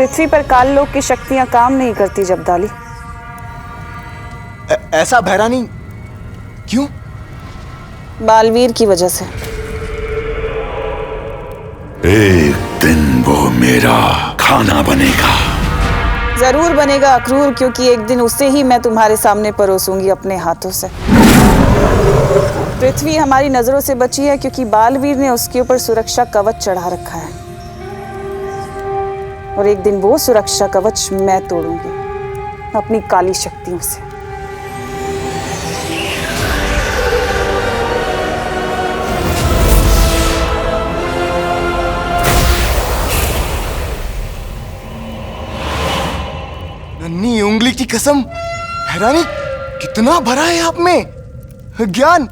पृथ्वी पर काल लोक की शक्तियां काम नहीं करती जब्दाली। ऐसा भैरानी क्यों? बालवीर की वजह से। एक दिन वो मेरा खाना बनेगा। जरूर बनेगा अक्रूर, क्योंकि एक दिन उसे ही मैं तुम्हारे सामने परोसूंगी अपने हाथों से। पृथ्वी हमारी नजरों से बची है क्योंकि बालवीर ने उसके ऊपर सुरक्षा कवच चढ़ा रखा है, और एक दिन वो सुरक्षा कवच मैं तोड़ूंगी अपनी काली शक्तियों से। नन्ही उंगली की कसम, भैरानी कितना भरा है आप में ज्ञान।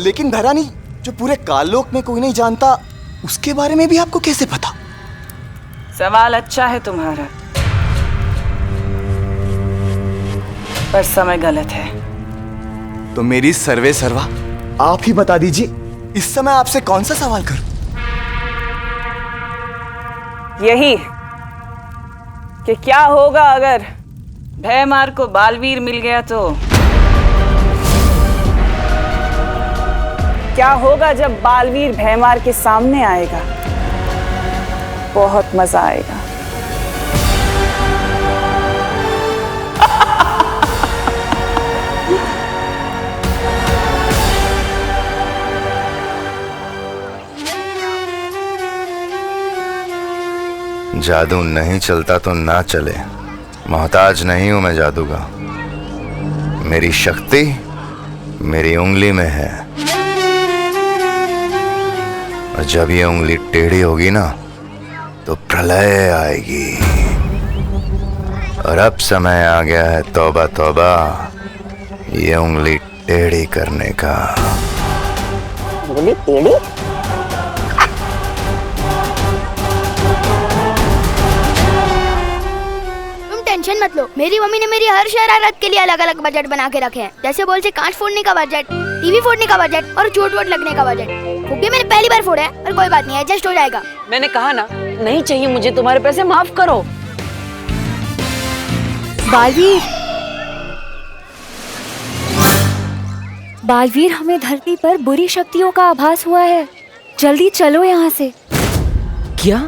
लेकिन भैरानी, जो पूरे काललोक में कोई नहीं जानता, उसके बारे में भी आपको कैसे पता? सवाल अच्छा है तुम्हारा, पर समय गलत है। तो मेरी सर्वे सर्वा आप ही बता दीजिए, इस समय आपसे कौन सा सवाल करूं? यही कि क्या होगा अगर भैमार को बालवीर मिल गया तो? क्या होगा जब बालवीर भैमार के सामने आएगा? बहुत मजा आएगा। जादू नहीं चलता तो ना चले, मोहताज नहीं हूं मैं जादू का। मेरी शक्ति मेरी उंगली में है, और जब ये उंगली टेढ़ी होगी ना तो प्रलय आएगी। और अब समय आ गया है तौबा तौबा, ये उंगली टेढ़ी करने का। उंगली टेढ़ी? टेंशन मत लो, मेरी मम्मी ने मेरी हर शरारत के लिए अलग अलग बजट बना के रखे हैं। जैसे बोल से कांच फोड़ने का बजट, टीवी फोड़ने का बजट और चोट वोट लगने का बजट। फुग्गे मैंने पहली बार फोड़ा है, पर कोई बात नहीं, एडजस्ट हो जाएगा। मैंने कहा ना, नहीं चाहिए मुझे तुम्हारे पैसे, माफ करो। बालवीर, बालवीर, हमें धरती पर बुरी शक्तियों का आभास हुआ है। जल्दी चलो यहाँ से। क्या?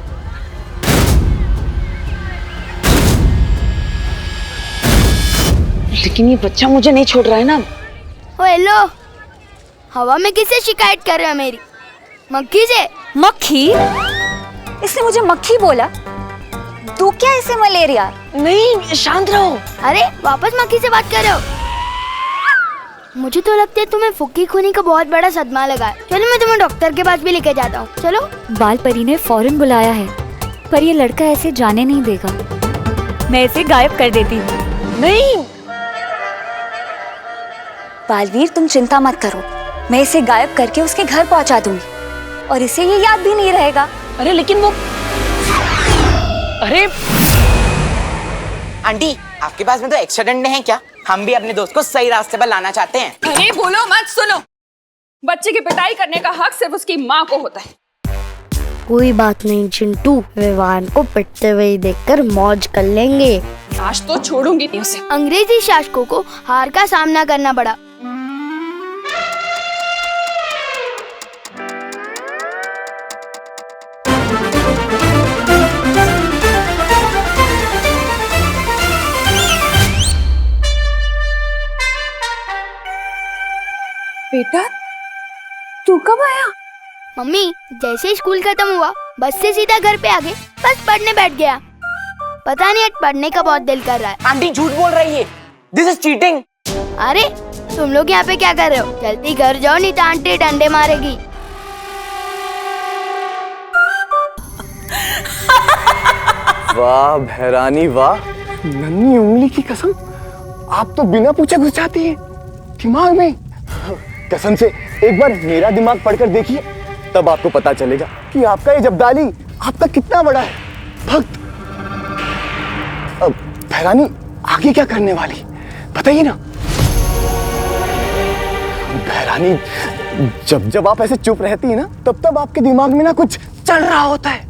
लेकिन ये बच्चा मुझे नहीं छोड़ रहा है ना। ओ हेलो, हवा में किससे शिकायत कर रहे हो? मेरी मक्खी से। मक्खी? इसने मुझे मक्खी बोला? तो क्या इसे मलेरिया? नहीं, शांत रहो। अरे वापस मक्खी से बात कर रहे हो? मुझे तो लगता है तुम्हें फुक्की खूनी का बहुत बड़ा सदमा लगा है। चलो मैं तुम्हें डॉक्टर के पास भी लेके जाता हूँ। चलो। बाल परी ने फौरन बुलाया है, पर ये लड़का ऐसे जाने नहीं देगा। मैं इसे गायब कर देती हूँ। नहीं बालवीर, तुम चिंता मत करो, मैं इसे गायब करके उसके घर पहुंचा दूंगी, और इसे ये याद भी नहीं रहेगा। अरे लेकिन वो, अरे आंटी, आपके पास में तो एक्स्ट्रा डंडे हैं क्या? हम भी अपने दोस्त को सही रास्ते पर लाना चाहते हैं। अरे बोलो मत, सुनो। बच्चे की पिटाई करने का हक सिर्फ उसकी माँ को होता है। कोई बात नहीं चिंटू, विवान को पिटते हुए देखकर मौज कर लेंगे। आज तो छोड़ूंगी नहीं उसे। अंग्रेजी शासकों को हार का सामना करना पड़ा। बेटा, तू कब आया? मम्मी, जैसे ही स्कूल खत्म हुआ बस से सीधा घर पे आ गए, बस पढ़ने बैठ गया। पता नहीं आज पढ़ने का बहुत दिल कर रहा है। आंटी झूठ बोल रही है, दिस इज चीटिंग। अरे तुम लोग यहाँ पे क्या कर रहे हो? जल्दी घर जाओ, नहीं तो आंटी डंडे मारेगी। वाह भैरानी वाह, नन्ही उंगली की कसम, आप तो बिना पूछे घुस जाती हैं दिमाग में। कसम से एक बार मेरा दिमाग पढ़कर देखिए, तब आपको पता चलेगा कि आपका ये जब्दाली आपका कितना बड़ा है भक्त। अब भैरानी आगे क्या करने वाली बताइए ना। भैरानी, जब जब आप ऐसे चुप रहती है ना, तब तब आपके दिमाग में ना कुछ चल रहा होता है,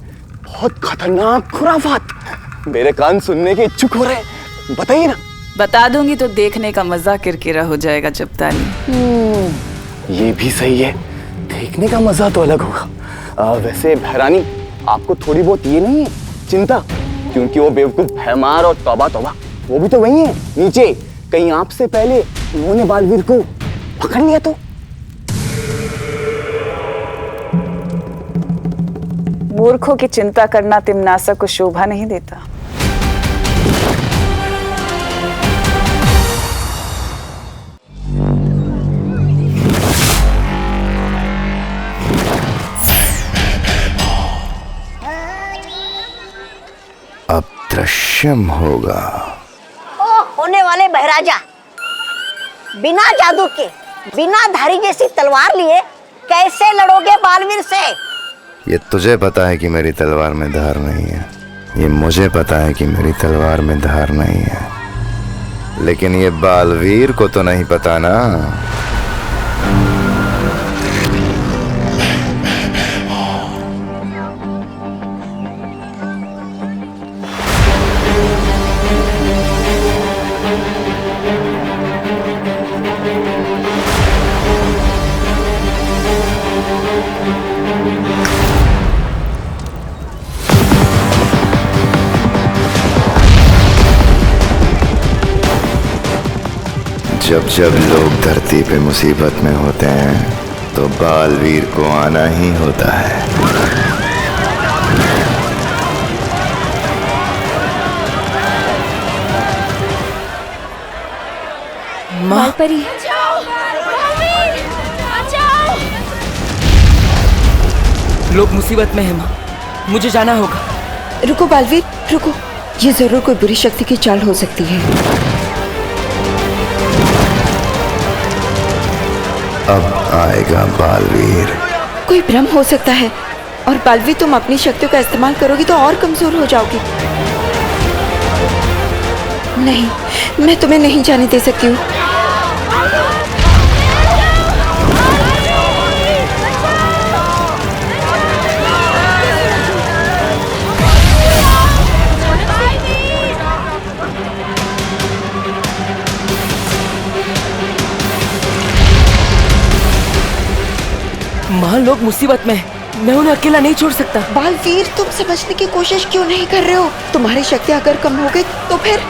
बहुत खतरनाक खुराफात। मेरे कान सुनने के इच्छुक हो रहे, बताइए ना। बता दूंगी तो देखने का मजा किरकिरा हो जाएगा जब्तानी। ये भी सही है, देखने का मजा तो अलग होगा। वैसे भैरानी, आपको थोड़ी बहुत ये नहीं है चिंता, क्योंकि वो बेवकूफ भैमार और तौबा तौबा वो भी तो वही है नीचे। कहीं आपसे पहले उन्होंने बालवीर को पकड़ लिया तो? मूर्खों की चिंता करना तिमनासा को शोभा नहीं देता। अब दृश्यम होगा। ओ होने वाले बहराजा, बिना जादू के, बिना धारी जैसी तलवार लिए कैसे लड़ोगे बालवीर से? ये तुझे पता है कि मेरी तलवार में धार नहीं है, ये मुझे पता है कि मेरी तलवार में धार नहीं है, लेकिन ये बालवीर को तो नहीं पता ना। जब जब लोग धरती पे मुसीबत में होते हैं तो बालवीर को आना ही होता है। बालपरी, लोग मुसीबत में हैं माँ, मुझे जाना होगा। रुको बालवीर, रुको, ये जरूर कोई बुरी शक्ति की चाल हो सकती है। अब आएगा बालवीर। कोई भ्रम हो सकता है, और बालवीर तुम अपनी शक्तियों का इस्तेमाल करोगी तो और कमजोर हो जाओगी। नहीं, मैं तुम्हें नहीं जाने दे सकती हूँ। माँ, लोग मुसीबत में हैं, मैं उन्हें अकेला नहीं छोड़ सकता। बालवीर, तुम समझने की कोशिश क्यों नहीं कर रहे हो? तुम्हारी शक्ति अगर कम हो गई तो फिर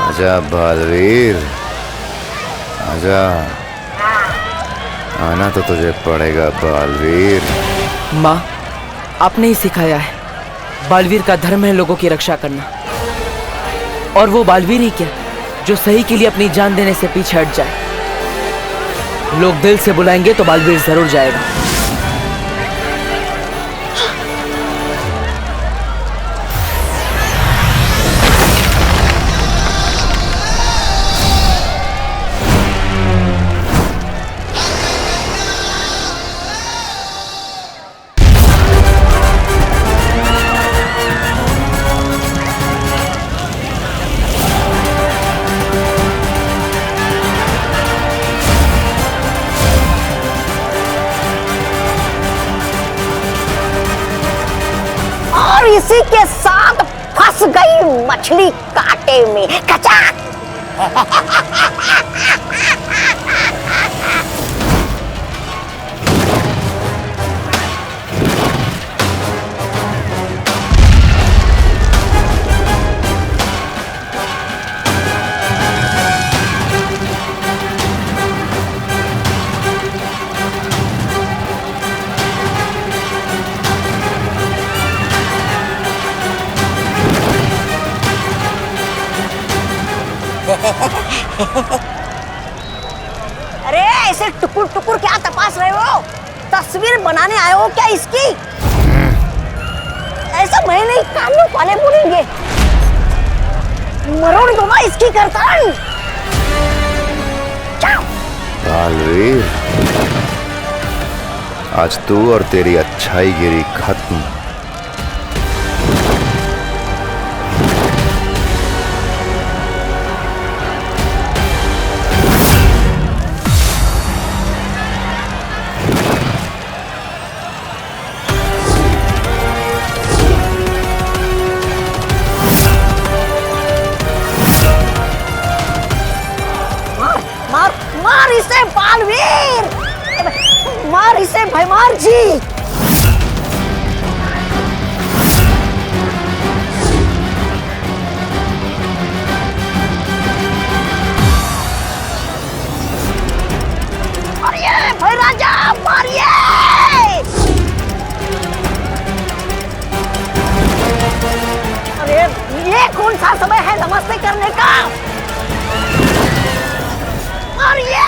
आजा बालवीर, आजा, आना तो तुझे पड़ेगा बालवीर। माँ, आपने ही सिखाया है, बालवीर का धर्म है लोगों की रक्षा करना, और वो बालवीर ही क्या जो सही के लिए अपनी जान देने से पीछे हट जाए। लोग दिल से बुलाएंगे तो बालवीर जरूर जाएगा। इसी के साथ फंस गई मछली कांटे में। कचा अरे ऐसे टुकुर टुकुर क्या तपास रहे हो? तस्वीर बनाने आए हो क्या इसकी? ऐसा मैं नहीं, कानों वाले बोलेंगे। मरोड़ दूंगा इसकी गर्दन। बालवीर, आज तू और तेरी अच्छाई गिरी खत्म। मार इसे बालवीर, मार इसे भैमार जी। मारिए भैराजा, मारिए। अरे ये कौन सा समय है नमस्ते करने का? मारिए।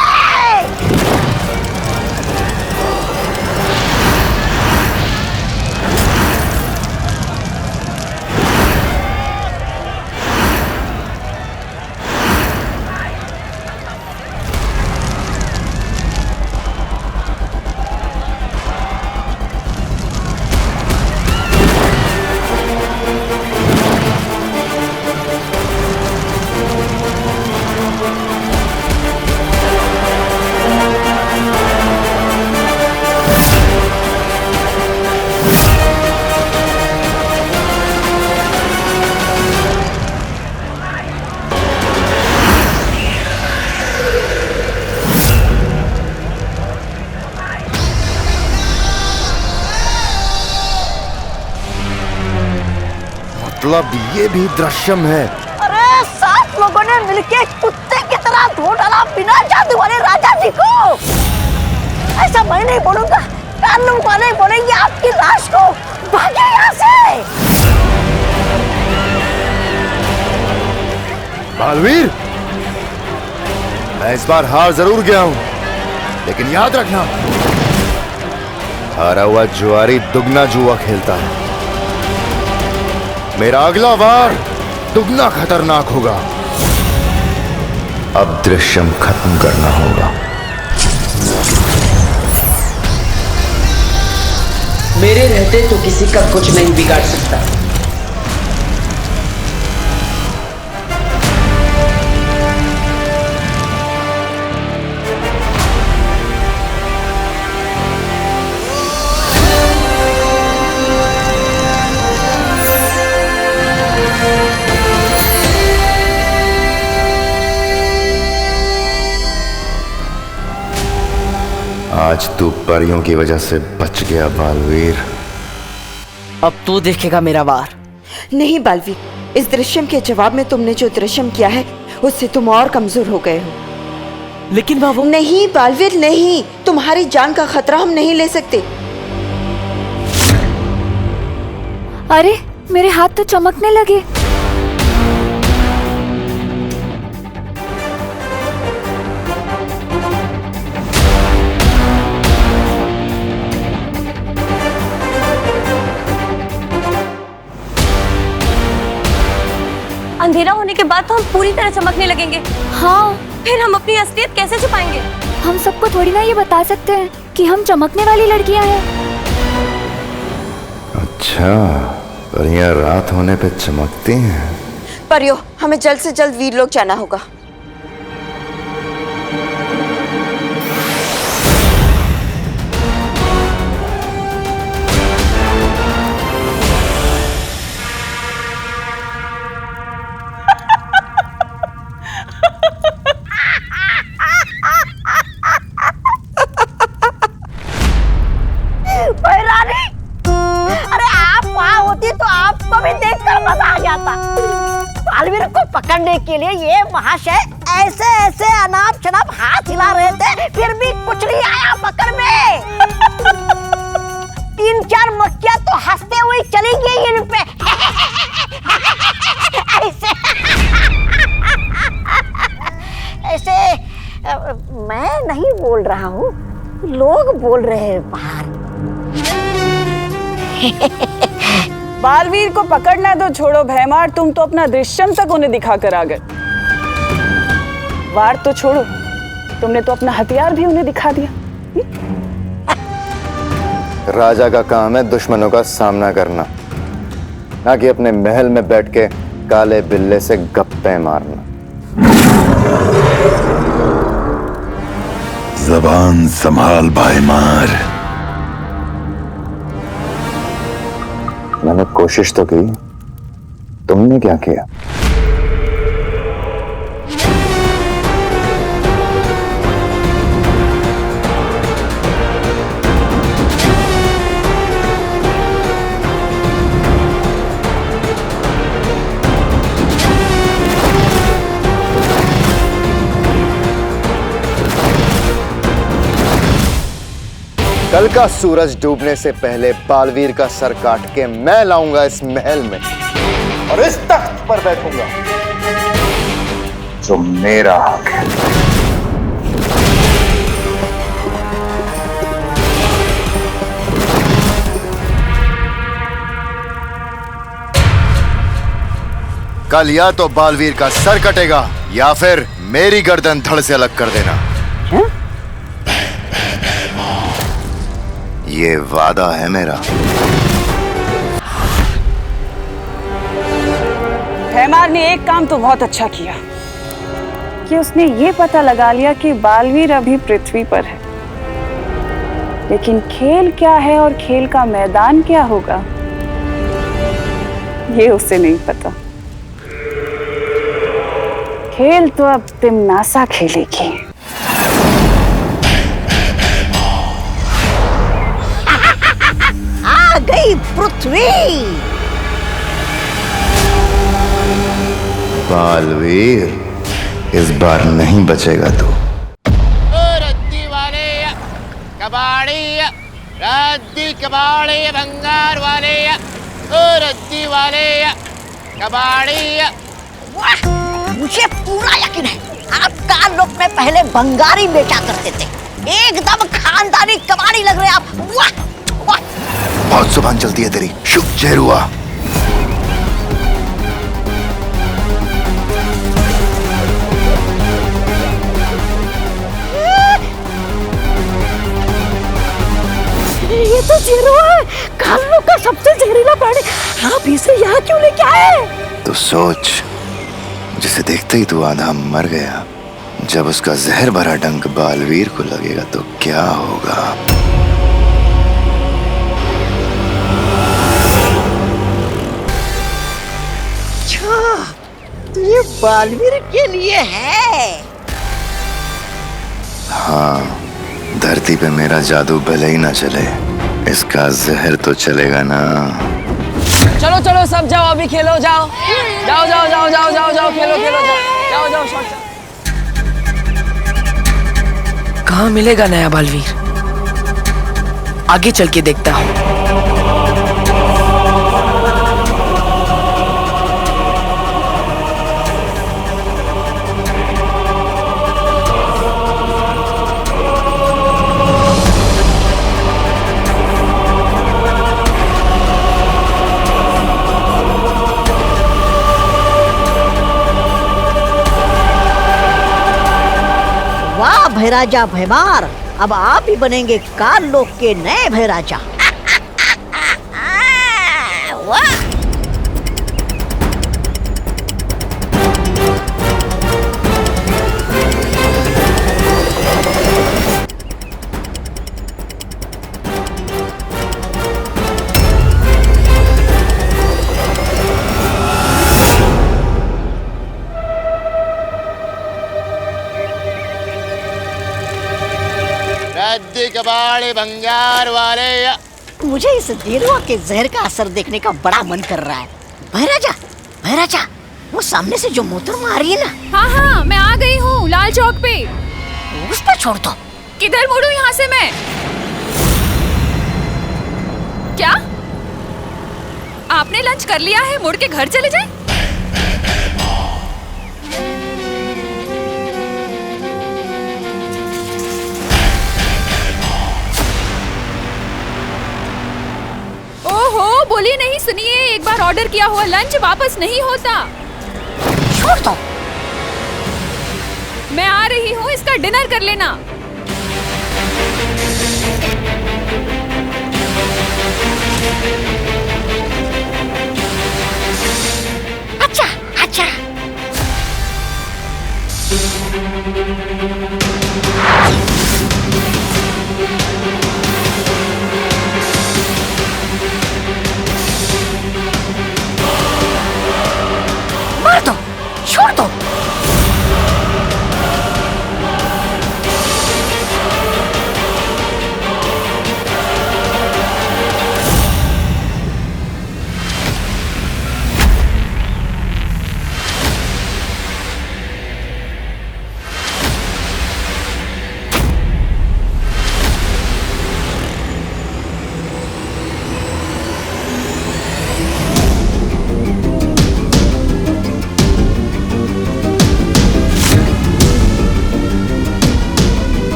मतलब ये भी दृश्यम है। अरे 7 लोगों ने मिलके कुत्ते की तरह धो डाला बिना जादू वाले राजा जी को। ऐसा मैं नहीं बोलूंगा, कानून वाले बोलेंगे आपकी लाश को। भागे यहाँ से। बालवीर, मैं इस बार हार जरूर गया हूं, लेकिन याद रखना, हारा हुआ जुआरी दुगना जुआ खेलता है। मेरा अगला वार दुगना खतरनाक होगा। अब दृश्यम खत्म करना होगा। मेरे रहते तो किसी का कुछ नहीं बिगाड़ सकता। आज तू परियों की वजह से बच गया बालवीर। अब तू देखेगा मेरा वार। नहीं बालवीर, इस दृश्यम के जवाब में तुमने जो दृश्यम किया है उससे तुम और कमजोर हो गए हो। लेकिन बाबू। नहीं बालवीर नहीं, तुम्हारी जान का खतरा हम नहीं ले सकते। अरे मेरे हाथ तो चमकने लगे। अंधेरा होने के बाद तो हम पूरी तरह चमकने लगेंगे। हाँ, फिर हम अपनी असलियत कैसे छुपाएंगे? हम सबको थोड़ी ना ये बता सकते हैं कि हम चमकने वाली लड़कियां हैं। अच्छा, परियां रात होने पे चमकती हैं। परियो, हमें जल्द से जल्द वीरलोक जाना होगा। बालवीर को पकड़ने के लिए ये महाशय ऐसे ऐसे अनाप शनाप हाथ हिला रहे थे, फिर भी कुछ नहीं आया पकड़ में। 3-4 मक्खियां तो हंसते हुए चली गई इन पे। ऐसे ऐसे मैं नहीं बोल रहा हूँ, लोग बोल रहे हैं बाहर। बालवीर को पकड़ना तो छोड़ो भैमार, तुम तो अपना दृश्यम तक उन्हें दिखा कर आ गए। वार तो छोड़ो, तुमने तो अपना हथियार भी उन्हें दिखा दिया। राजा का काम है दुश्मनों का सामना करना, ना कि अपने महल में बैठ के काले बिल्ले से गप्पे मारना। जबान संभाल भाईमार। मैंने कोशिश तो की, तुमने क्या किया? कल का सूरज डूबने से पहले बालवीर का सर काट के मैं लाऊंगा इस महल में और इस तख्त पर बैठूंगा जो मेरा हक है। कल या तो बालवीर का सर कटेगा या फिर मेरी गर्दन धड़ से अलग कर देना। ये वादा है मेरा। भैमार ने एक काम तो बहुत अच्छा किया कि उसने ये पता लगा लिया कि बालवीर अभी पृथ्वी पर है, लेकिन खेल क्या है और खेल का मैदान क्या होगा ये उसे नहीं पता। खेल तो अब तिमनासा खेलेगी। आ गई पृथ्वी। बालवीर इस बार नहीं बचेगा तू। रद्दी वाले कबाड़ी, रद्दी कबाड़ी भंगार वाले, रद्दी वाले कबाड़ी। वाह, मुझे पूरा यकीन है आप काल लोक में पहले बंगारी बेचा करते थे। एकदम खानदानी कबाड़ी लग रहे आप। वाह, वाह। बहुत जुबान चलती है तेरी। शुभ जहरुआ। ये तो जीरो है, काल लोक का सबसे जहरीला प्राणी। आप इसे यहाँ क्यों लेके आए? तो सोच, जिसे देखते ही तू आधा मर गया, जब उसका जहर भरा डंक बालवीर को लगेगा तो क्या होगा? अच्छा, तो ये बालवीर के लिए है। हाँ, धरती पे मेरा जादू भले ही ना चले, इसका जहर तो चलेगा ना। चलो चलो सब जाओ, अभी खेलो, जाओ जाओ जाओ जाओ जाओ जाओ जाओ, खेलो खेलो, जाओ जाओ जाओ शॉट। कहाँ मिलेगा नया बालवीर? आगे चल के देखता हूँ। वाह भैराजा भैमार, अब आप ही बनेंगे काल लोक के नए भैराजा। वाह। रद्दी कबाड़ी भंगार वाले। मुझे इस देरुआ के जहर का असर देखने का बड़ा मन कर रहा है। भैराजा, भैराजा, वो सामने से जो मोटर आ रही है ना। हाँ हाँ, मैं आ गई हूँ लाल चौक पे। उस पर छोड़ दो। किधर मुड़ूं यहाँ से मैं? क्या आपने लंच कर लिया है? मुड़ के घर चले जाए। ओहो बोली नहीं, सुनिए, एक बार ऑर्डर किया हुआ लंच वापस नहीं होता। छोड़ दो। मैं आ रही हूँ, इसका डिनर कर लेना। अच्छा अच्छा। मार दो, छोड़ दो।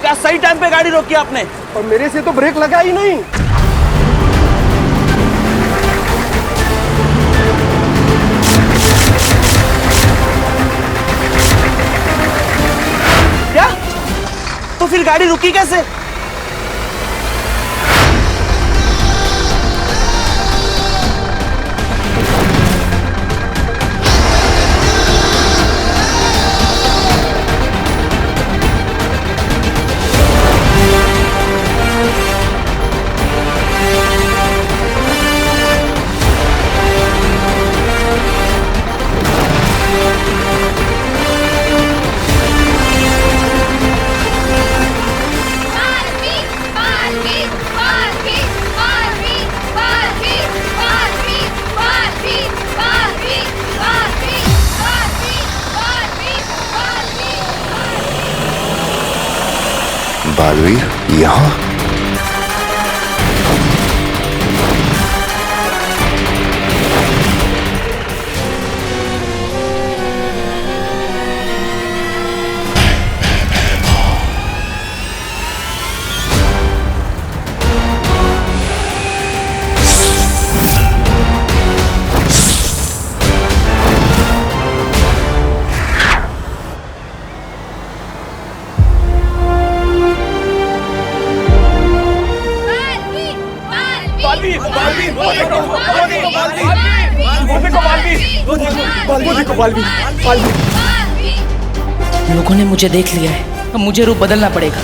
क्या सही टाइम पे गाड़ी रोकी आपने? और मेरे से तो ब्रेक लगा ही नहीं। क्या? तो फिर गाड़ी रुकी कैसे? बालवीर यहाँ? लोगों ने मुझे देख लिया है, अब मुझे रूप बदलना पड़ेगा।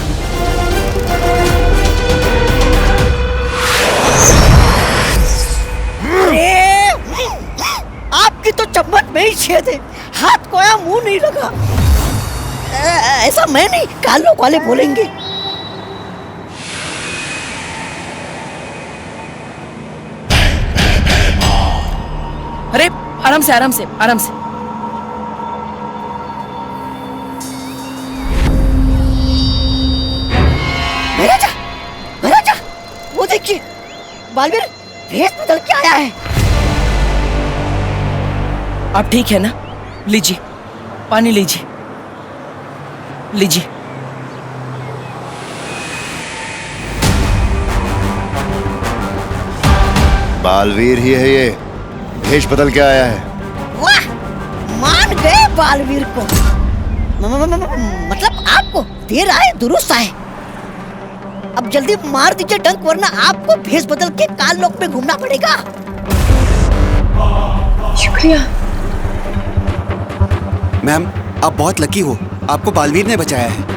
आपकी तो चम्मच में ही छेद है, हाथ कोया मुंह नहीं लगा। ऐसा मैं नहीं, कालों वाले बोलेंगे। अरे आराम से आराम से आराम से। महाराजा, वो देखिए, बालवीर भेष बदल के आया है। आप ठीक है ना? लीजिए, पानी लीजिए, लीजिए। बालवीर ही है ये, भेष बदल के आया है। वाह, मान गए बालवीर को। मतलब आपको देर आए दुरुस्त आए। अब जल्दी मार दीजिए डंक, वरना आपको भेष बदल के काल लोक में घूमना पड़ेगा। शुक्रिया मैम, आप बहुत लकी हो, आपको बालवीर ने बचाया है।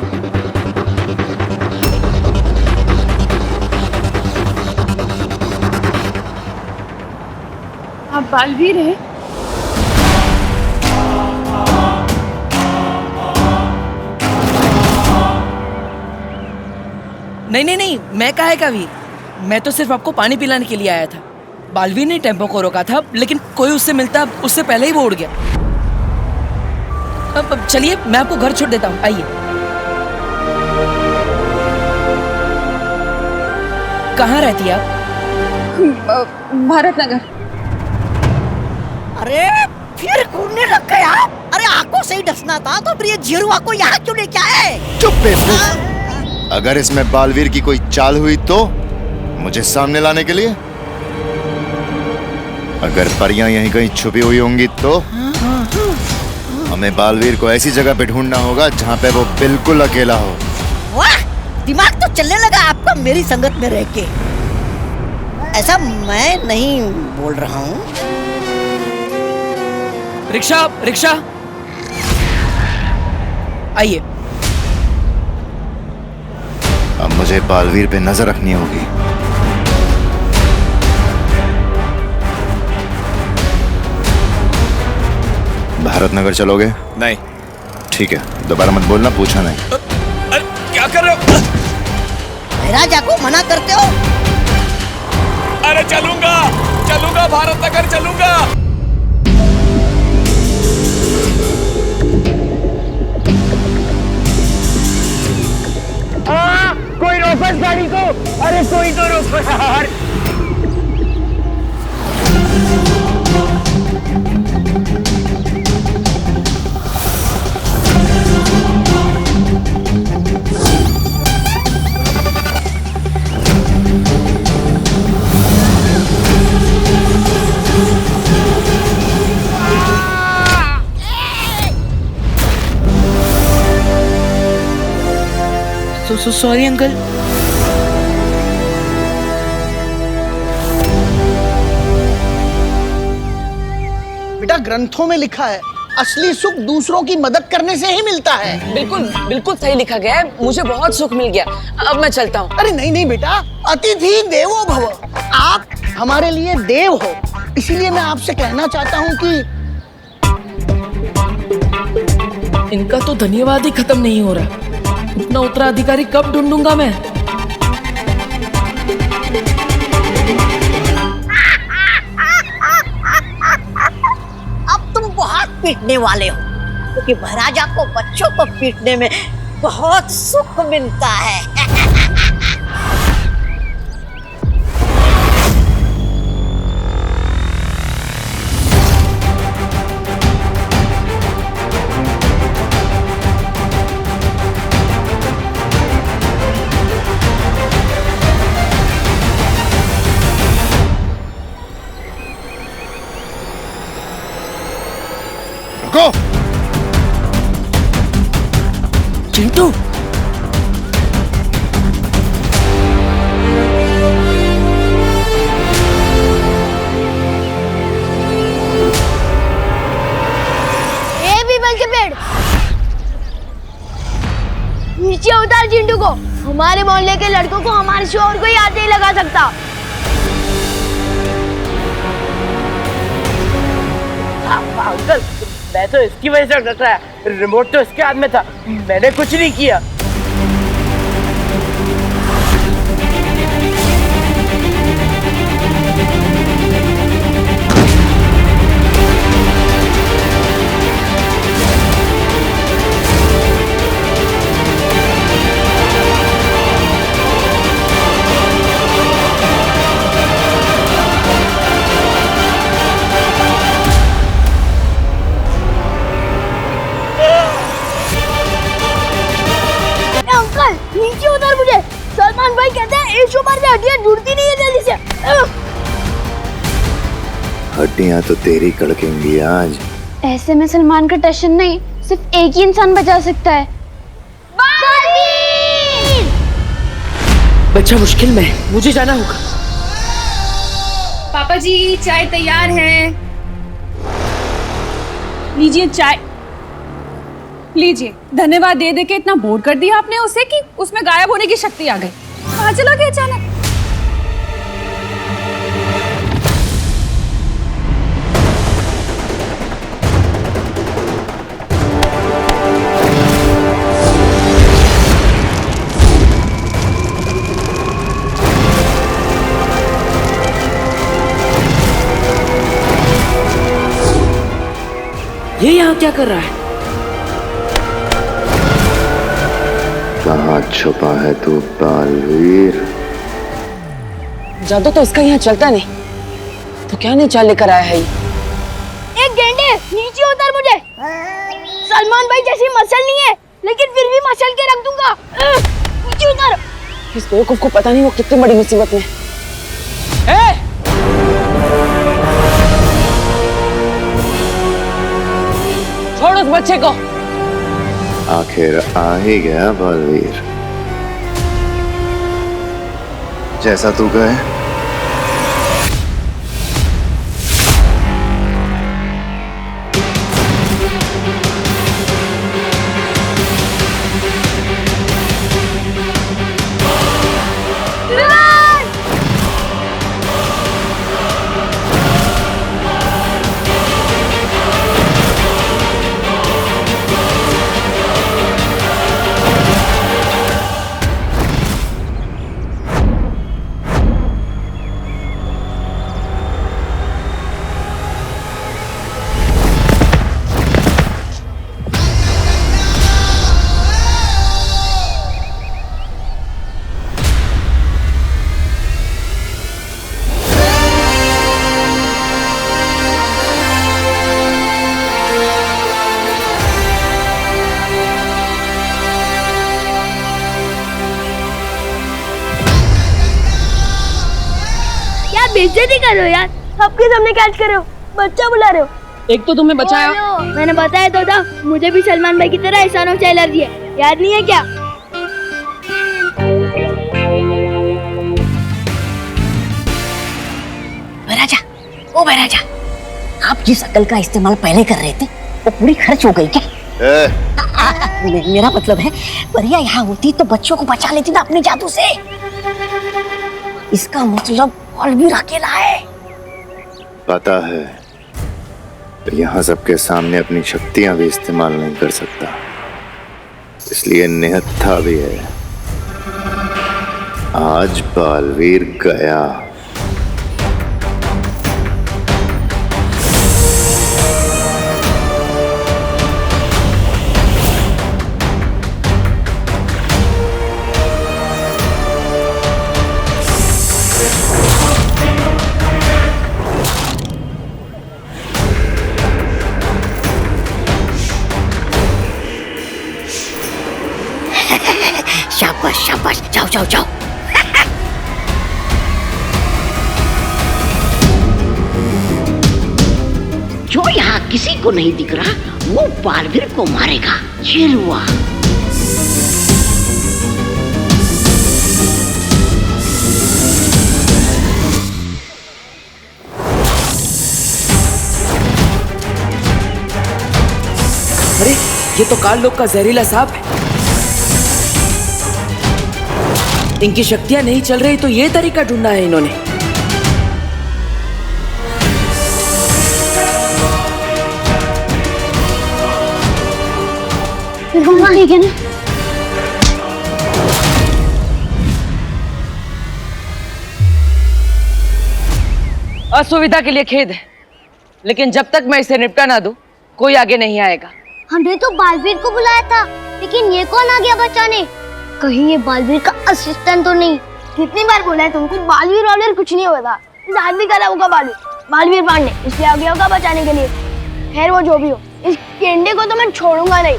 आप बालवीर हैं? नहीं, मैं काहे का वीर? मैं तो सिर्फ आपको पानी पिलाने के लिए आया था। बालवीर ने टेम्पो को रोका था, लेकिन कोई उससे मिलता उससे पहले ही वो उड़ गया। अब चलिए, मैं आपको घर छोड़ देता हूँ, आइए। कहाँ रहती है आप? भारत नगर। अरे फिर घूमने लग गए आप? अरे आंखों से ही डसना था तो फिर ये जीरुआ को यहाँ क्यों लेके आए? चुप बेवकूफ। अगर इसमें बालवीर की कोई चाल हुई तो मुझे सामने लाने के लिए, अगर परियां यहीं कहीं छुपी हुई होंगी तो हमें बालवीर को ऐसी जगह पे ढूंढना होगा जहाँ पे वो बिल्कुल अकेला हो। वाह, दिमाग तो चलने लगा आपका मेरी संगत में रह के। ऐसा मैं नहीं बोल रहा हूँ। रिक्शा आइए। अब मुझे बालवीर पे नजर रखनी होगी। भारत नगर चलोगे? नहीं। ठीक है, दोबारा मत बोलना, पूछा नहीं। अरे क्या कर रहे हो? राजा को मना करते हो? अरे चलूंगा, भारत नगर चलूंगा। कोई रोको इस गाड़ी को। अरे कोई तो रोको यार। Sorry uncle. बेटा, ग्रंथों में लिखा है असली सुख दूसरों की मदद करने से ही मिलता है। बिल्कुल सही लिखा गया है। मुझे बहुत सुख मिल गया। अब मैं चलता हूँ। अरे नहीं बेटा, अतिथि देवो भव। आप हमारे लिए देव हो, इसीलिए मैं आपसे कहना चाहता हूँ कि इनका तो धन्यवाद ही खत्म नहीं हो रहा। इतना उत्तराधिकारी कब ढूंढूंगा मैं? अब तुम बहुत पीटने वाले हो, क्योंकि महाराजा को बच्चों को पीटने में बहुत सुख मिलता है। चिंटू, ए पीपल के पेड़, नीचे उतार चिंटू को। हमारे मोहल्ले के लड़कों को हमारे शोर को ही आते ही लगा सकता। अंकल, मैं तो इसकी वजह से डर रहा है। रिमोट तो इसके हाथ में था, मैंने कुछ नहीं किया। नीचे उतार मुझे। सलमान भाई कहते हैं एक बार से हड्डियां जुड़ती नहीं है जल्दी से। हड्डियां तो तेरी कड़केंगी आज। ऐसे में सलमान का टशन नहीं, सिर्फ एक ही इंसान बचा सकता है। बच्चा मुश्किल में है, मुझे जाना होगा। पापा जी चाय तैयार है, लीजिए चाय। लीजिए। धन्यवाद दे दे के इतना बोर कर दिया आपने उसे कि उसमें गायब होने की शक्ति आ गई। कहाँ चला गया अचानक? ये यहाँ क्या कर रहा है? कहाँ छुपा है तू बालवीर? जादू तो इसका यहाँ चलता नहीं, तो क्या नहीं चाल लेकर आया है ये? एक गेंडे नीचे उतर मुझे। सलमान भाई जैसी मसल नहीं है, लेकिन फिर भी मसल के रख दूंगा। नीचे उतर। इस बेवकूफ को पता नहीं वो कितनी बड़ी मुसीबत में है। छोड़ उस बच्चे को। आखिर आ ही गया बालवीर, जैसा तू कहे। बेइज्जती कर रहे हो यार, सबके सामने कैच कर रहे हो, बच्चा बुला रहे हो। एक तो तुम्हें बचाया। मैंने बताया तो था, मुझे भी सलमान भाई की तरह एहसानों से एलर्जी है, याद नहीं है क्या? महाराजा, ओ महाराजा, आप जिस अकल का इस्तेमाल पहले कर रहे थे वो पूरी खर्च हो गई क्या? मेरा मतलब है परिया यहाँ होती तो बच्चों को बचा लेती ना अपने जादू से। इसका मतलब बालवीर अकेला है। पता है, यहाँ सबके सामने अपनी शक्तियां भी इस्तेमाल नहीं कर सकता, इसलिए निहत्था भी है। आज बालवीर गया। शाबाश शाबाश, जाओ जाओ जाओ। जो यहाँ किसी को नहीं दिख रहा वो बालवीर को मारेगा, ये हुआ। अरे ये तो काल लोग का जहरीला सांप है। इनकी शक्तियां नहीं चल रही तो ये तरीका ढूंढा है इन्होंने। ठीक है ना? असुविधा के लिए खेद है, लेकिन जब तक मैं इसे निपटा ना दूं, कोई आगे नहीं आएगा। हमने तो बालवीर को बुलाया था, लेकिन ये कौन आ गया बचाने? कहीं ये बालवीर का असिस्टेंट तो नहीं? कितनी बार बोला है तुमको, बालवीर कुछ नहीं होगा। इस आदमी का नाम होगा बालवीर पांडे, इसलिए आ गया होगा बचाने के लिए। खैर वो जो भी हो, इस गेंडे को तो मैं छोड़ूंगा नहीं।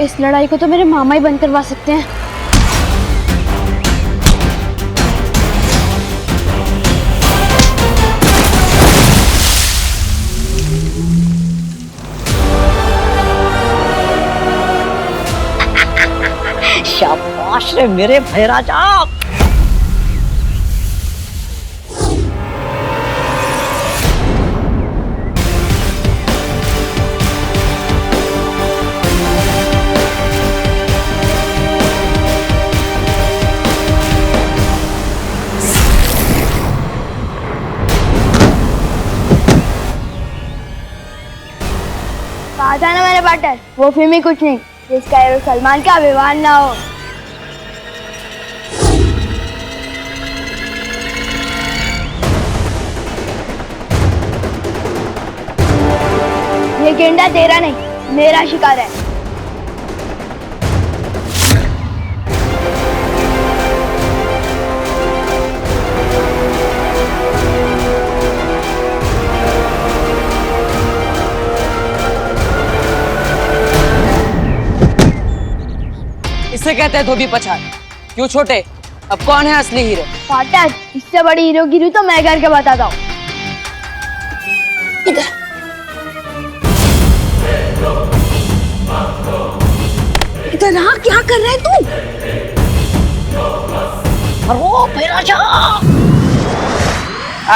इस लड़ाई को तो मेरे मामा ही बंद करवा सकते हैं। शाबाश रे मेरे भाई राजा। कहा था ना मेरे पार्टनर, वो फिल्म ही कुछ नहीं जिसका हीरो सलमान का विवान ना हो। ये गेंडा तेरा नहीं, मेरा शिकार है। इसे कहते हैं धोबी पछाड़। क्यों छोटे, अब कौन है असली हीरो? पार्टनर, इससे बड़ी हीरोगिरी तो मैं करके बताता हूँ। इधर आ, क्या कर रहे तू? अरे भाई राजा,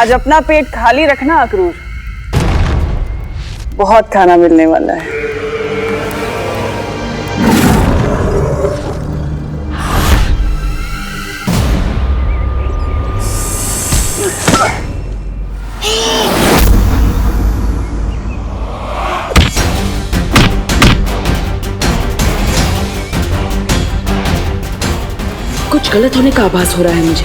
आज अपना पेट खाली रखना अक्रूर, बहुत खाना मिलने वाला है। कुछ गलत होने का आभास हो रहा है मुझे।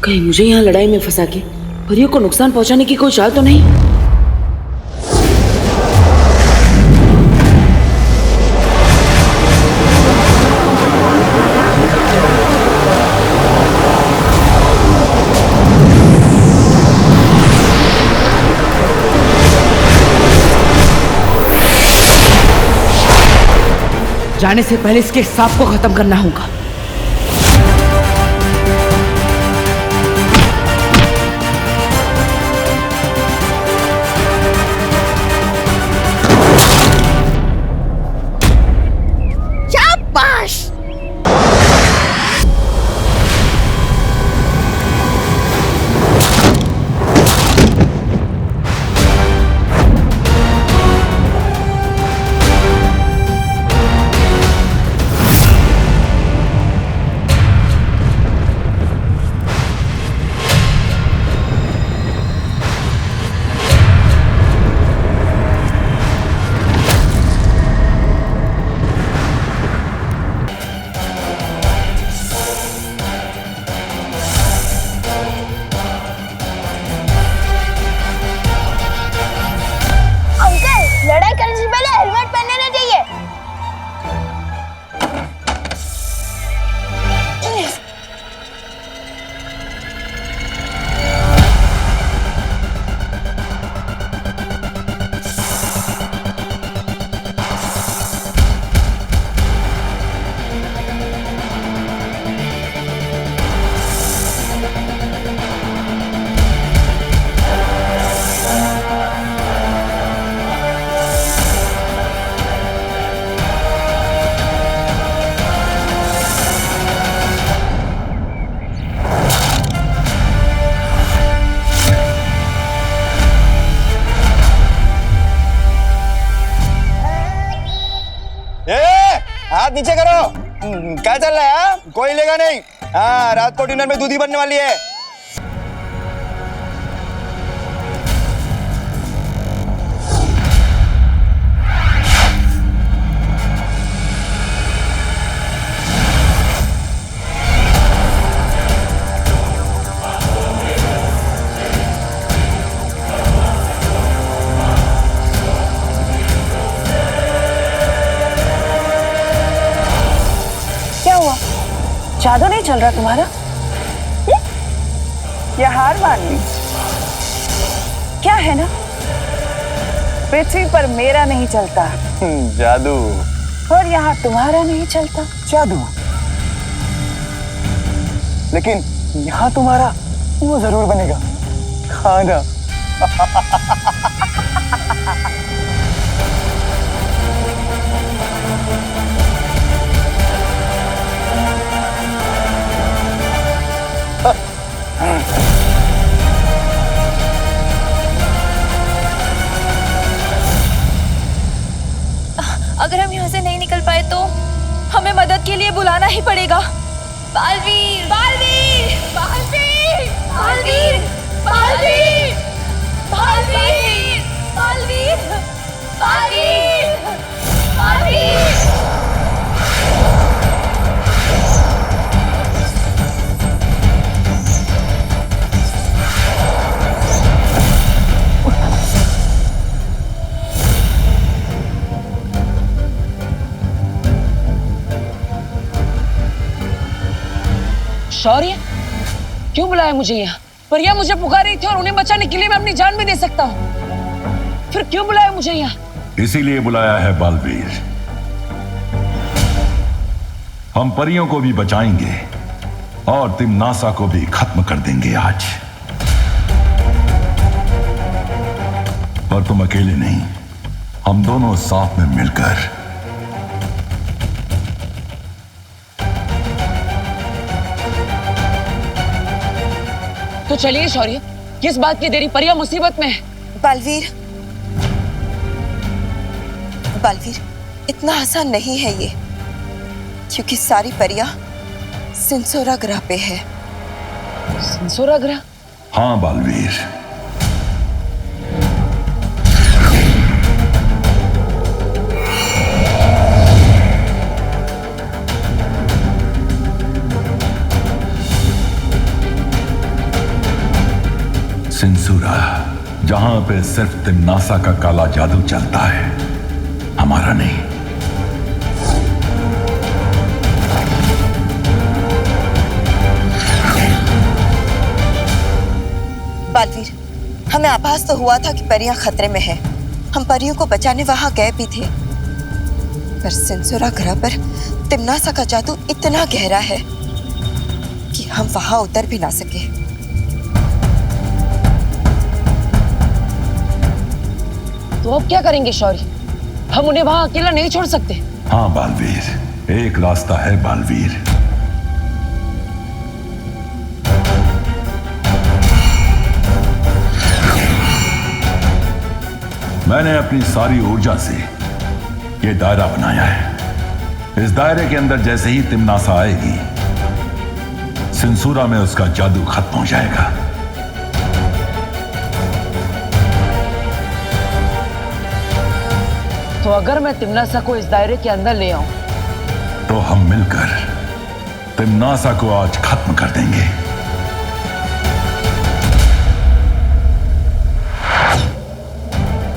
कहीं मुझे यहाँ लड़ाई में फंसा के परियों को नुकसान पहुंचाने की कोई चाल तो नहीं? जाने से पहले इसके सांप को खत्म करना होगा। शाबाश। लड़ाई करने से पहले हेलमेट पहनना चाहिए। हाथ नीचे करो। क्या चल रहा है? कोई लेगा नहीं। हाँ, रात को डिनर में दूधी बनने वाली है। जादू नहीं चल रहा तुम्हारा? या हार मान ली? क्या है ना, पृथ्वी पर मेरा नहीं चलता जादू। और यहाँ तुम्हारा नहीं चलता। जादू, लेकिन यहाँ तुम्हारा वो जरूर बनेगा, खाना। अगर हम यहाँ से नहीं निकल पाए तो हमें मदद के लिए बुलाना ही पड़ेगा। बालवीर, बालवीर, बालवीर, बालवीर, बालवीर, बालवीर, बालवीर, बालवीर, बालवीर। शौर्य, क्यों बुलाया मुझे यहाँ? परिया मुझे पुकार रही थी और उन्हें बचाने के लिए मैं अपनी जान भी दे सकता हूँ। फिर क्यों बुलाया मुझे यहाँ? इसीलिए बुलाया है बालवीर। हम परियों को भी बचाएंगे और तिम्नासा को भी खत्म कर देंगे आज। और तुम अकेले नहीं, हम दोनों साथ में मिलकर। तो चलिए शौर्य, किस बात की देरी? परिया मुसीबत में है। बालवीर, बालवीर, इतना आसान नहीं है ये, क्योंकि सारी परियां सिंसोरा ग्रह पे है। सिंसोरा ग्रह? हाँ बालवीर, सिंसुरा, जहां पे सिर्फ तिम्नासा का काला जादू चलता है, हमारा नहीं। बालवीर, हमें आभास तो हुआ था कि परियां खतरे में हैं। हम परियों को बचाने वहां गए भी थे, पर सिंसुरा ग्रह पर तिम्नासा का जादू इतना गहरा है कि हम वहां उतर भी ना सके। तो अब क्या करेंगे शौर्य? हम उन्हें वहां अकेला नहीं छोड़ सकते। हाँ बालवीर, एक रास्ता है बालवीर। मैंने अपनी सारी ऊर्जा से ये दायरा बनाया है। इस दायरे के अंदर जैसे ही तिम्नासा आएगी, सिंसुरा में उसका जादू खत्म हो जाएगा। तो अगर मैं तिम्नासा को इस दायरे के अंदर ले आऊं, तो हम मिलकर तिम्नासा को आज खत्म कर देंगे।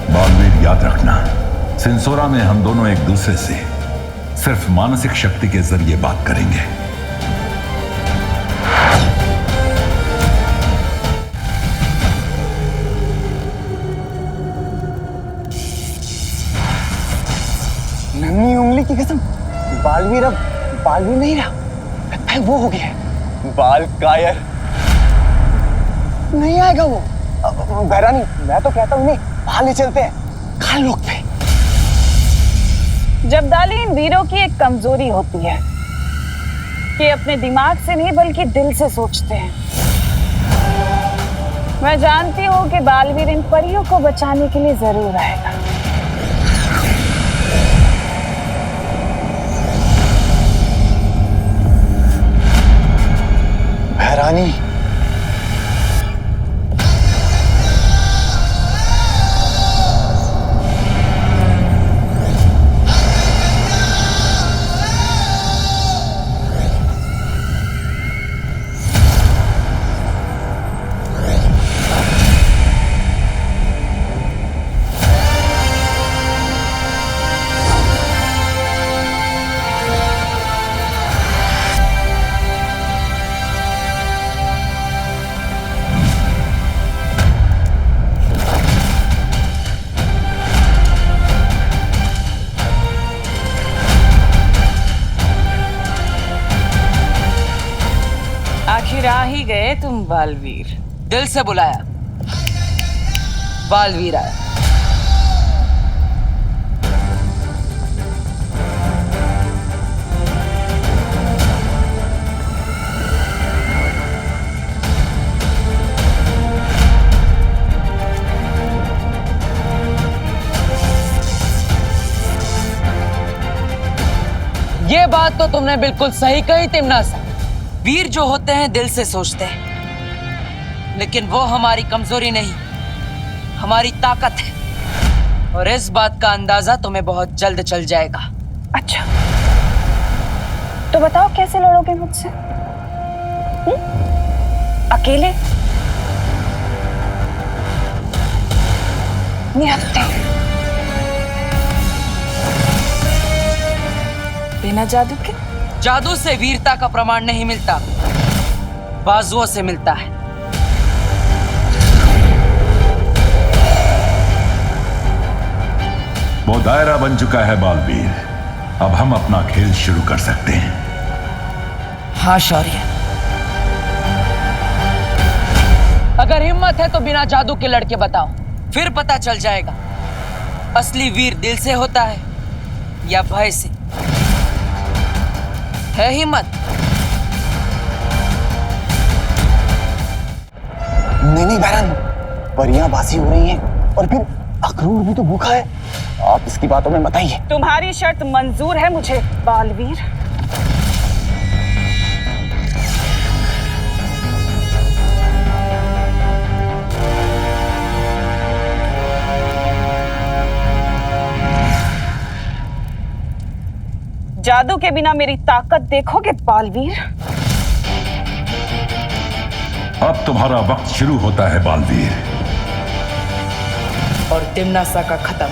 बालवीर, याद रखना, सिंसोरा में हम दोनों एक दूसरे से सिर्फ मानसिक शक्ति के जरिए बात करेंगे। नन्ही उंगली की कसम, बालवीर अब बालवीर नहीं रहा, लगता है वो हो गया है बाल कायर। नहीं आएगा वो। भैरानी, मैं तो कहता हूँ उन्हें बाहर ले चलते हैं, खाल लोग पे। जब्दाली इन वीरों की एक कमजोरी होती है कि अपने दिमाग से नहीं बल्कि दिल से सोचते हैं। मैं जानती हूँ कि बालवीर इन परियों को बचाने के लिए जरूर आएगा। भैरानी, ही गए तुम बालवीर। दिल से बुलाया, बालवीर आया। ये बात तो तुमने बिल्कुल सही कही तिमनासा। वीर जो होते हैं दिल से सोचते हैं, लेकिन वो हमारी कमजोरी नहीं, हमारी ताकत है। और इस बात का अंदाजा तुम्हें बहुत जल्द चल जाएगा। अच्छा, तो बताओ कैसे लड़ोगे मुझसे? अकेले? निहत्थे? बिना जादू के? जादू से वीरता का प्रमाण नहीं मिलता, बाजुओं से मिलता है। वो दायरा बन चुका है बालवीर, अब हम अपना खेल शुरू कर सकते हैं। हाँ शौर्य, अगर हिम्मत है तो बिना जादू के लड़के बताओ, फिर पता चल जाएगा असली वीर दिल से होता है या भय से। है हिम्मत? नहीं बहरन, परियां बासी हो रही हैं और फिर अखरूर भी तो भूखा है। आप इसकी बातों में मत आइए। तुम्हारी शर्त मंजूर है मुझे बालवीर। जादू के बिना मेरी ताकत देखोगे बालवीर? अब तुम्हारा वक्त शुरू होता है बालवीर। और तिमनासा का खत्म।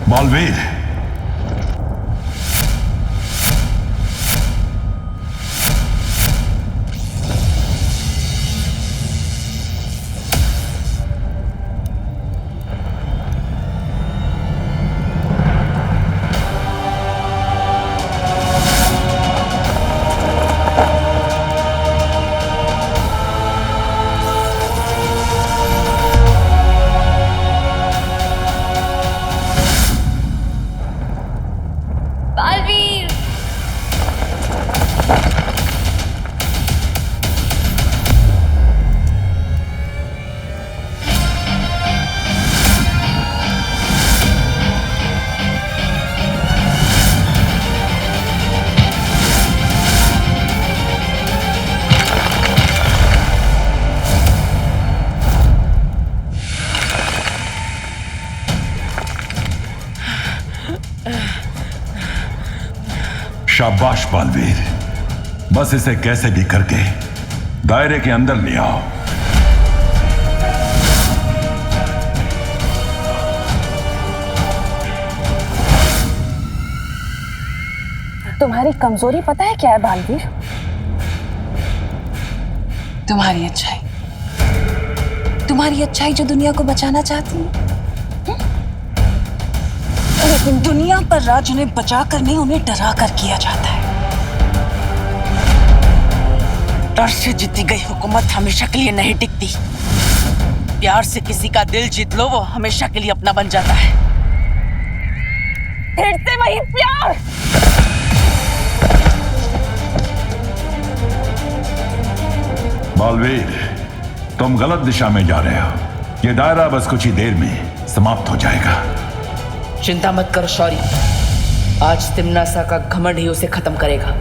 बालवीर, शाबाश बालवीर, बस इसे कैसे भी करके दायरे के अंदर ले आओ। तुम्हारी कमजोरी पता है क्या है बालवीर? तुम्हारी अच्छाई। तुम्हारी अच्छाई जो दुनिया को बचाना चाहती है, लेकिन दुनिया पर राज उन्हें बचा कर नहीं, उन्हें डरा कर किया जाता है। डर से जीती गई हुकूमत हमेशा के लिए नहीं टिकती। प्यार से किसी का दिल जीत लो, वो हमेशा के लिए अपना बन जाता है। फिर से वही प्यार। बालवीर, तुम गलत दिशा में जा रहे हो। ये दायरा बस कुछ ही देर में समाप्त हो जाएगा। चिंता मत कर शौरी, आज तिम्नासा का घमंड ही उसे खत्म करेगा।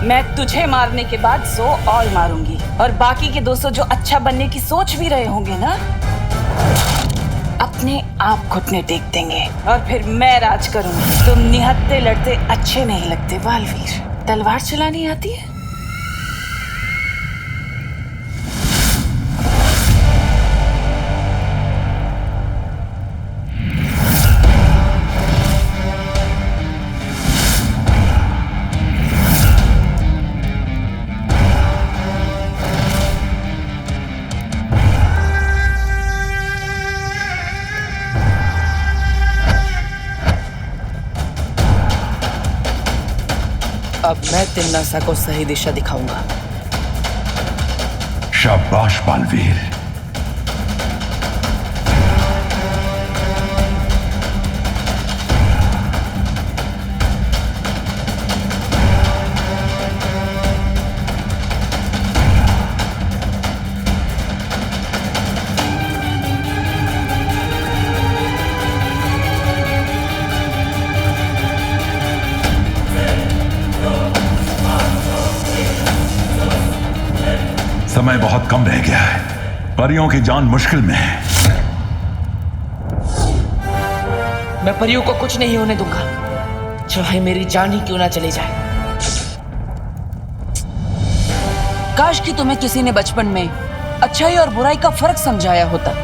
मैं तुझे मारने के बाद 100 और मारूंगी, और बाकी के 200 जो अच्छा बनने की सोच भी रहे होंगे ना, अपने आप घुटने टेक देंगे और फिर मैं राज करूंगी। तुम निहत्ते लड़ते अच्छे नहीं लगते बालवीर। तलवार चलानी आती है? अब मैं तिम्नासा को सही दिशा दिखाऊंगा। शाबाश बालवीर। समय बहुत कम रह गया है। परियों की जान मुश्किल में है। मैं परियों को कुछ नहीं होने दूंगा, चाहे मेरी जान ही क्यों ना चली जाए। काश कि तुम्हें किसी ने बचपन में अच्छाई और बुराई का फर्क समझाया होता।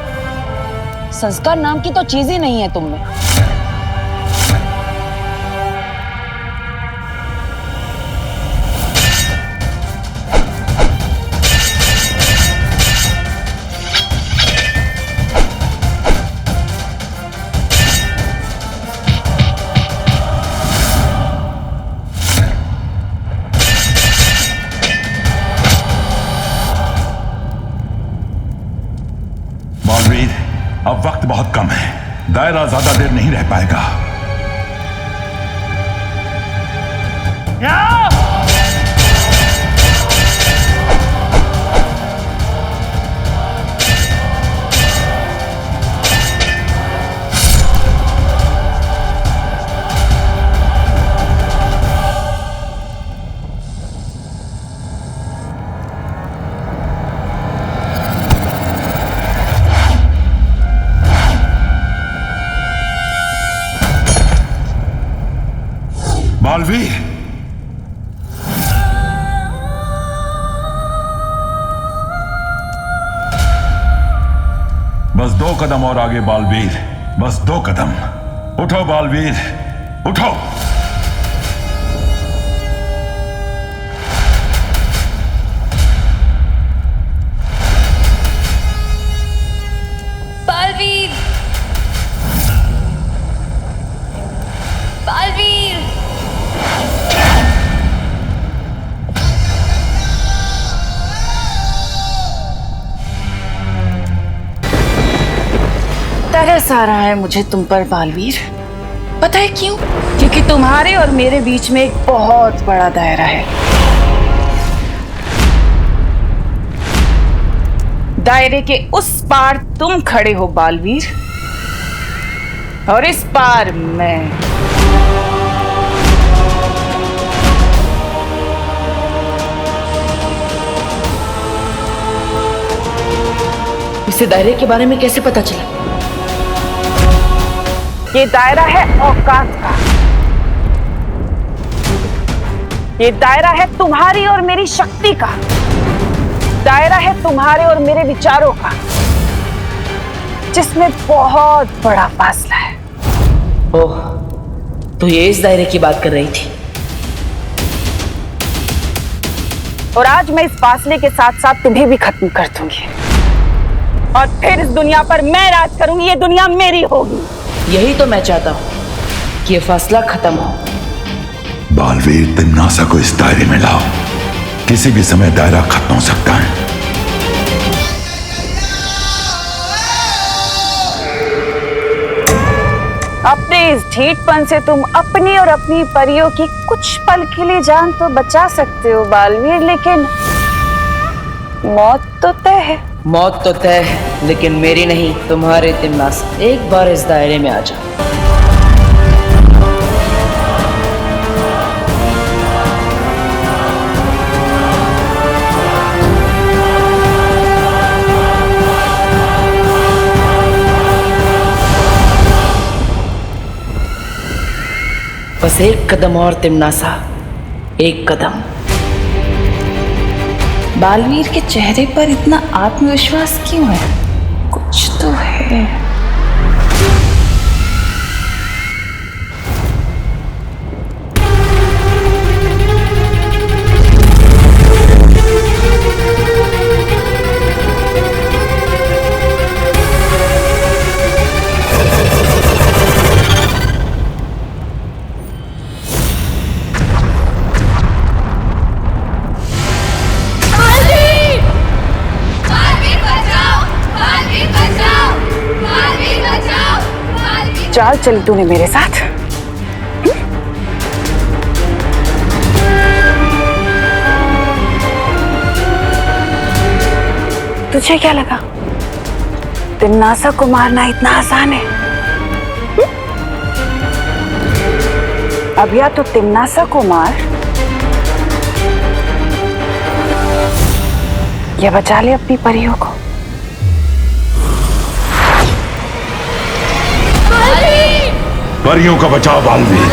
संस्कार नाम की तो चीज ही नहीं है तुम में। बालवीर, अब वक्त बहुत कम है। दायरा ज्यादा देर नहीं रह पाएगा। बालवीर, बस 2 कदम और आगे बालवीर, बस 2 कदम। उठो बालवीर, उठो। बालवीर, बालवीर, तरस आ रहा है मुझे तुम पर बालवीर। पता है क्यों? क्योंकि तुम्हारे और मेरे बीच में एक बहुत बड़ा दायरा है। दायरे के उस पार तुम खड़े हो बालवीर, और इस पार मैं। इसे दायरे के बारे में कैसे पता चला? ये दायरा है औकात का। ये दायरा है तुम्हारी और मेरी शक्ति का। दायरा है तुम्हारे और मेरे विचारों का, जिसमें बहुत बड़ा फासला है। ओह, तो ये इस दायरे की बात कर रही थी। और आज मैं इस फासले के साथ साथ तुम्हें भी खत्म कर दूंगी, और फिर इस दुनिया पर मैं राज करूंगी। ये दुनिया मेरी होगी। यही तो मैं चाहता हूं कि ये फासला खत्म हो। बालवीर, तिम्नासा को इस दायरे में लाओ। किसी भी समय दायरा खत्म हो सकता है। अपने इस ढीठपन से तुम अपनी और अपनी परियों की कुछ पल के लिए जान तो बचा सकते हो बालवीर, लेकिन मौत तो तय है। मौत तो तय है, लेकिन मेरी नहीं, तुम्हारे तिम्नासा। एक बार इस दायरे में आ जाओ। बस एक कदम और तिम्नासा, एक कदम। बालवीर के चेहरे पर इतना आत्मविश्वास क्यों है? कुछ तो है। चाल चली तूने मेरे साथ। तुझे क्या लगा तिम्नासा को मारना इतना आसान है? अब या तो तिम्नासा को मार या बचा ले अपनी परियों को। परियों का बचाओ बालवीर।